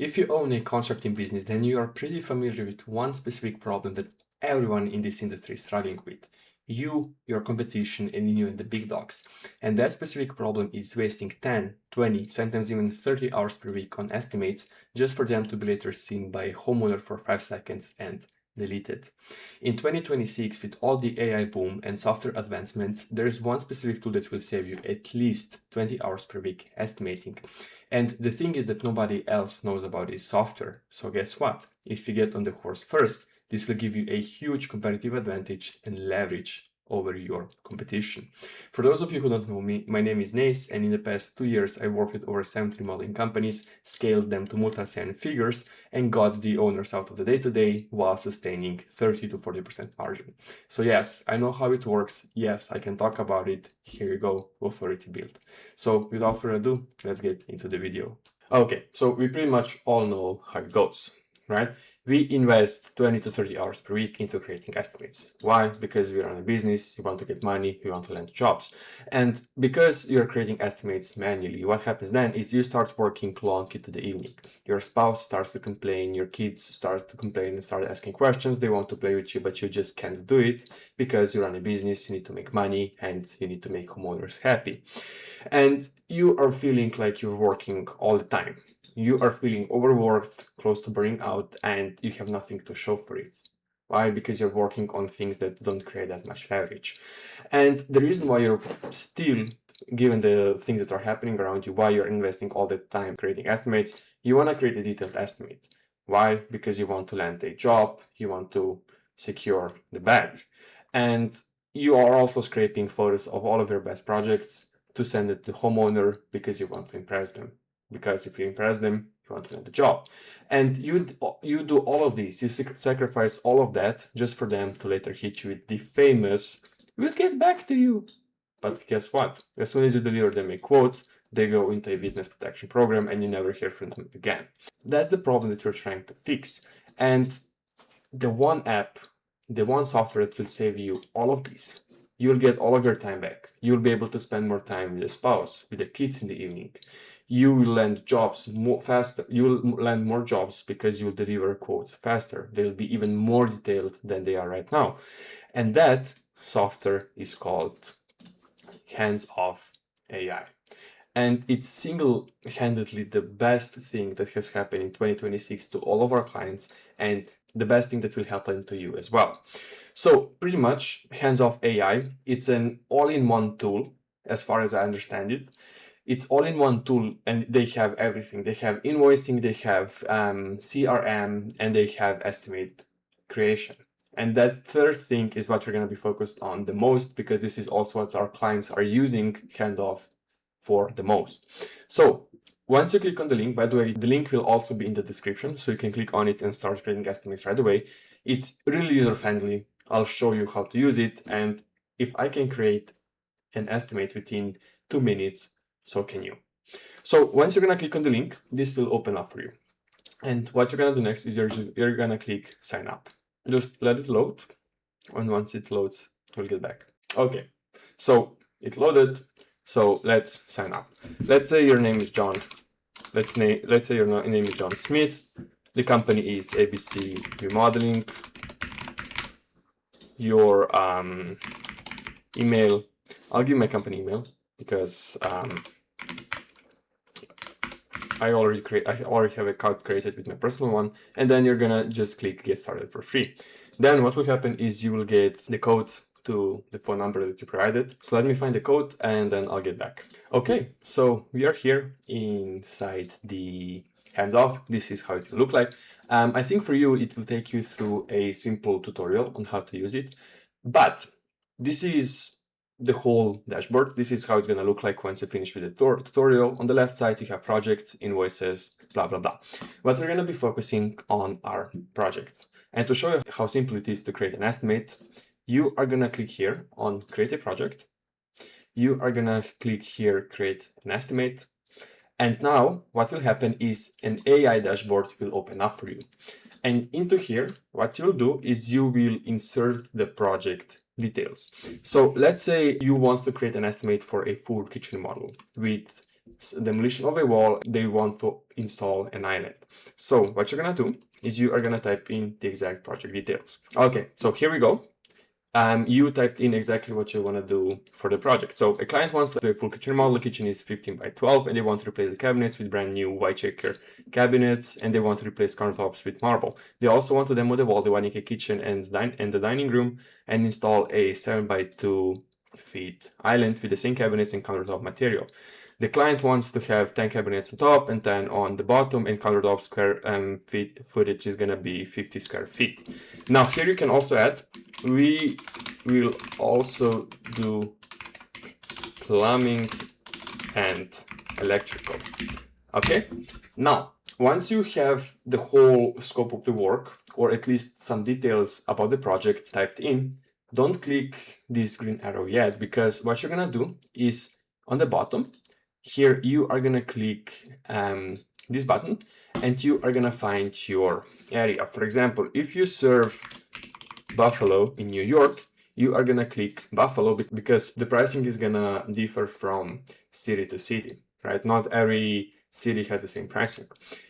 If you own a contracting business, then you are pretty familiar with one specific problem that everyone in this industry is struggling with. You, your competition, and you and the big dogs. And that specific problem is wasting 10, 20, sometimes even 30 hours per week on estimates just for them to be later seen by a homeowner for 5 seconds and deleted. In 2026, with all the AI boom and software advancements, there is one specific tool that will save you at least 20 hours per week estimating. And the thing is that nobody else knows about this software. So guess what? If you get on the horse first, this will give you a huge competitive advantage and leverage over your competition. For those of you who don't know me, my name is Nace, and in the past 2 years, I worked with over 70 modeling companies, scaled them to multi-seven figures, and got the owners out of the day-to-day while sustaining 30 to 40% margin. So yes, I know how it works. Yes, I can talk about it. Here you go, authority built. So without further ado, let's get into the video. Okay, so we pretty much all know how it goes, right? We invest 20 to 30 hours per week into creating estimates. Why? Because we run a business, you want to get money, you want to land jobs. And because you're creating estimates manually, what happens then is you start working long into the evening. Your spouse starts to complain, your kids start to complain and start asking questions. They want to play with you, but you just can't do it because you run a business, you need to make money, and you need to make homeowners happy. And you are feeling like you're working all the time. You are feeling overworked, close to burning out, and you have nothing to show for it. Why? Because you're working on things that don't create that much leverage. And the reason why you're still, given the things that are happening around you, why you're investing all the time creating estimates, you want to create a detailed estimate. Why? Because you want to land a job, you want to secure the bag. And you are also scraping photos of all of your best projects to send it to the homeowner because you want to impress them. Because if you impress them, you want to land the job. And you do all of these. You sacrifice all of that just for them to later hit you with the famous, "We'll get back to you." But guess what? As soon as you deliver them a quote, they go into a witness protection program and you never hear from them again. That's the problem that you're trying to fix. And the one app, the one software that will save you all of this, you'll get all of your time back. You'll be able to spend more time with the spouse, with the kids in the evening. You will land jobs more faster. You'll land more jobs because you'll deliver quotes faster. They'll be even more detailed than they are right now. And that software is called hands-off AI. And it's single-handedly the best thing that has happened in 2026 to all of our clients, and the best thing that will happen to you as well. So pretty much hands-off AI, it's an all-in-one tool as far as I understand it. It's all-in-one tool and they have everything. They have invoicing, they have CRM, and they have estimate creation. And that third thing is what we're going to be focused on the most, because this is also what our clients are using handoff for the most. So once you click on the link, by the way, the link will also be in the description, so you can click on it and start creating estimates right away. It's really user-friendly. I'll show you how to use it. And if I can create an estimate within 2 minutes, so can you. So once you're going to click on the link, this will open up for you. And what you're going to do next is you're going to click sign up. Just let it load. And once it loads, we'll get back. Okay, so it loaded. So let's sign up. Let's say your name is John. Let's say your name is John Smith. The company is ABC Remodeling. Your email, I'll give my company email because I already have a account created with my personal one, and then you're gonna just click get started for free. Then what will happen is you will get the code to the phone number that you provided. So let me find the code and then I'll get back. Okay, so we are here inside the hands-off. This is how it will look like. I think for you, it will take you through a simple tutorial on how to use it, but this is the whole dashboard. This is how it's going to look like once you finish with the tutorial. On the left side, you have projects, invoices, blah, blah, blah. What we're going to be focusing on are projects. And to show you how simple it is to create an estimate, you are going to click here on create a project. You are going to click here, create an estimate. And now what will happen is an AI dashboard will open up for you. And into here, what you'll do is you will insert the project details. So let's say you want to create an estimate for a full kitchen model with demolition of a wall, they want to install an island. So what you're gonna do is you are gonna type in the exact project details. Okay, so here we go. You typed in exactly what you want to do for the project. So a client wants to do a full kitchen remodel. The kitchen is 15 by 12 and they want to replace the cabinets with brand new white checker cabinets, and they want to replace countertops with marble. They also want to demo the wall, the 1 acre kitchen and the dining room, and install a 7 by 2 feet island with the same cabinets and countertop material. The client wants to have 10 cabinets on top and 10 on the bottom, and countertop square feet footage is gonna be 50 square feet. Now here you can also add, we will also do plumbing and electrical. Okay, now once you have the whole scope of the work, or at least some details about the project typed in, don't click this green arrow yet, because what you're gonna do is on the bottom here you are gonna click this button and you are gonna find your area. For example, if you serve Buffalo in New York, you are gonna click Buffalo because the pricing is gonna differ from city to city, right? Not every city has the same pricing.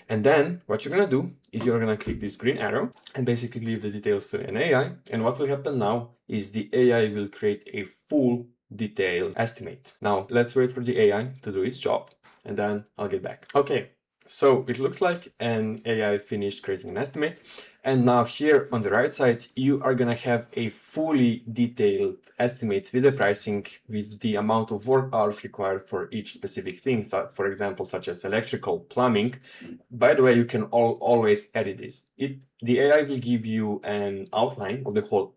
And then what you're gonna do is you're gonna click this green arrow and basically leave the details to an AI. And what will happen now is the AI will create a full detailed estimate. Now let's wait for the AI to do its job and then I'll get back. Okay, so it looks like an AI finished creating an estimate. And now here on the right side, you are gonna have a fully detailed estimate with the pricing, with the amount of work hours required for each specific thing. So for example, such as electrical, plumbing. By the way, you can always edit this. The AI will give you an outline of the whole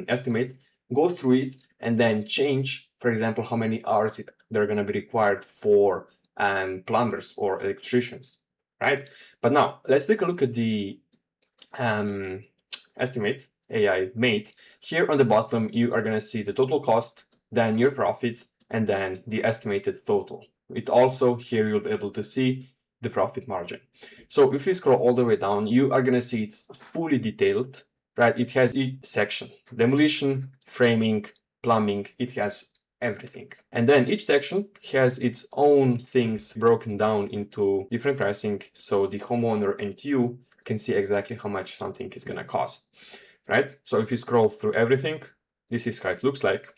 estimate, go through it, and then change, for example, how many hours they're gonna be required for plumbers or electricians, right? But now let's take a look at the estimate AI made. Here on the bottom, you are gonna see the total cost, then your profit, and then the estimated total. It also, here you'll be able to see the profit margin. So if you scroll all the way down, you are gonna see it's fully detailed, right? It has each section: demolition, framing, plumbing, it has everything. And then each section has its own things broken down into different pricing, so the homeowner and you can see exactly how much something is gonna cost, right? So if you scroll through everything, this is how it looks like.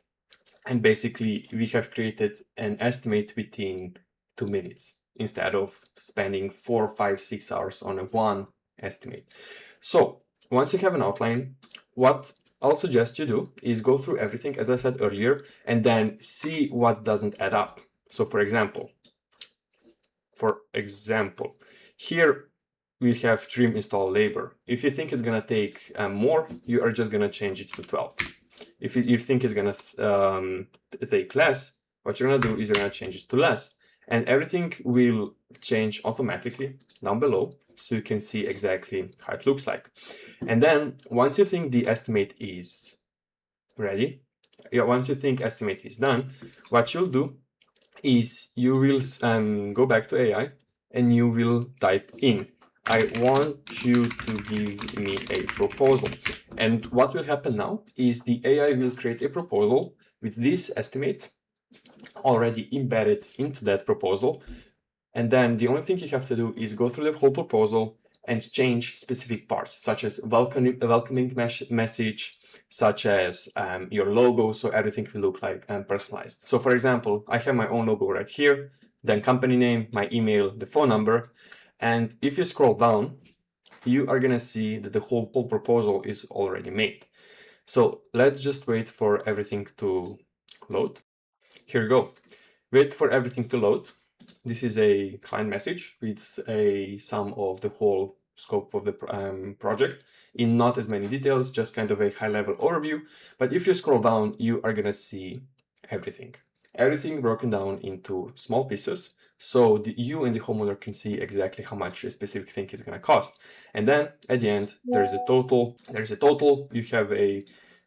And basically we have created an estimate within 2 minutes instead of spending 4, 5, 6 hours on one estimate. So once you have an outline, what I'll suggest you do is go through everything, as I said earlier, and then see what doesn't add up. So for example, here we have trim install labor. If you think it's gonna take more, you are just gonna change it to 12. If you think it's gonna take less, what you're gonna do is you're gonna change it to less, and everything will change automatically down below, so you can see exactly how it looks like. And then once you think the estimate is ready, once you think estimate is done, what you'll do is you will go back to AI and you will type in, I want you to give me a proposal. And what will happen now is the AI will create a proposal with this estimate already embedded into that proposal. And then the only thing you have to do is go through the whole proposal and change specific parts, such as welcoming message, such as your logo, so everything will look like personalized. So for example, I have my own logo right here, then company name, my email, the phone number. And if you scroll down, you are gonna see that the whole proposal is already made. So let's just wait for everything to load. Here we go. Wait for everything to load. This is a client message with a sum of the whole scope of the project in not as many details, just kind of a high-level overview. But if you scroll down, you are gonna see everything. Everything broken down into small pieces, so you and the homeowner can see exactly how much a specific thing is gonna cost. And then at the end, there's a total. You have a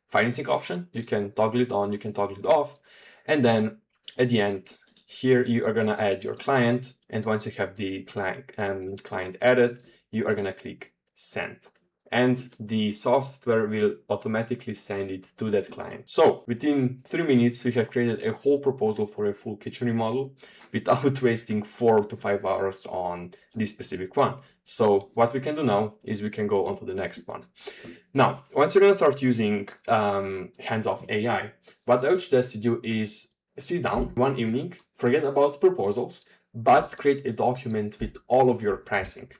financing option. You can toggle it on, you can toggle it off. And then at the end, here you are gonna add your client, and once you have the client added, you are gonna click send. and the software will automatically send it to that client. So within 3 minutes, we have created a whole proposal for a full kitchen remodel without wasting 4 to 5 hours on this specific one. So what we can do now is we can go on to the next one. Now, once you're going to start using hands-off AI, what I would suggest you do is sit down one evening, forget about proposals, but create a document with all of your pricing,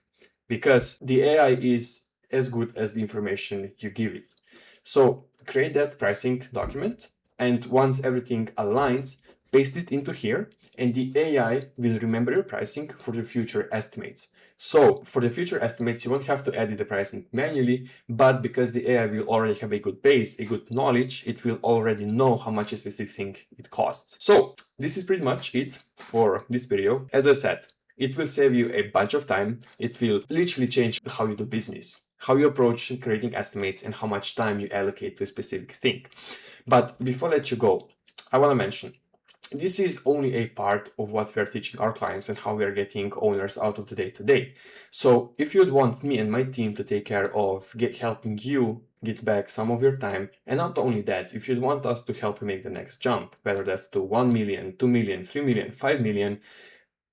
because the AI is as good as the information you give it. So create that pricing document, and once everything aligns, paste it into here, and the AI will remember your pricing for the future estimates. So for the future estimates, you won't have to edit the pricing manually, but because the AI will already have a good base, a good knowledge, it will already know how much a specific thing it costs. So this is pretty much it for this video. As I said, it will save you a bunch of time. It will literally change how you do business, how you approach creating estimates, and how much time you allocate to a specific thing. But before I let you go, I want to mention, this is only a part of what we are teaching our clients and how we are getting owners out of the day-to-day. So if you'd want me and my team to take care of helping you get back some of your time, and not only that, if you'd want us to help you make the next jump, whether that's to 1 million, 2 million, 3 million, 5 million,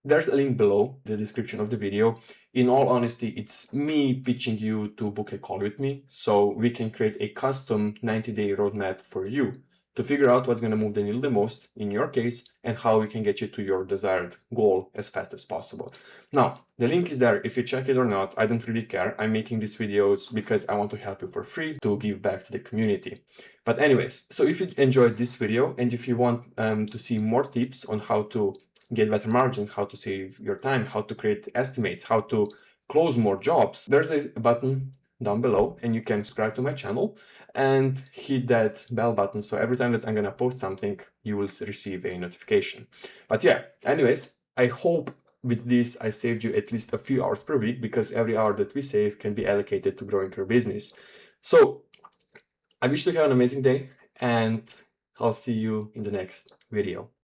there's a link below the description of the video. In all honesty, it's me pitching you to book a call with me so we can create a custom 90-day roadmap for you to figure out what's going to move the needle the most in your case and how we can get you to your desired goal as fast as possible. Now, the link is there. If you check it or not, I don't really care. I'm making these videos because I want to help you for free to give back to the community. But anyways, so if you enjoyed this video and if you want to see more tips on how to get better margins, how to save your time, how to create estimates, how to close more jobs, there's a button down below and you can subscribe to my channel and hit that bell button. So every time that I'm going to post something, you will receive a notification. But yeah, anyways, I hope with this, I saved you at least a few hours per week, because every hour that we save can be allocated to growing your business. So I wish you have an amazing day, and I'll see you in the next video.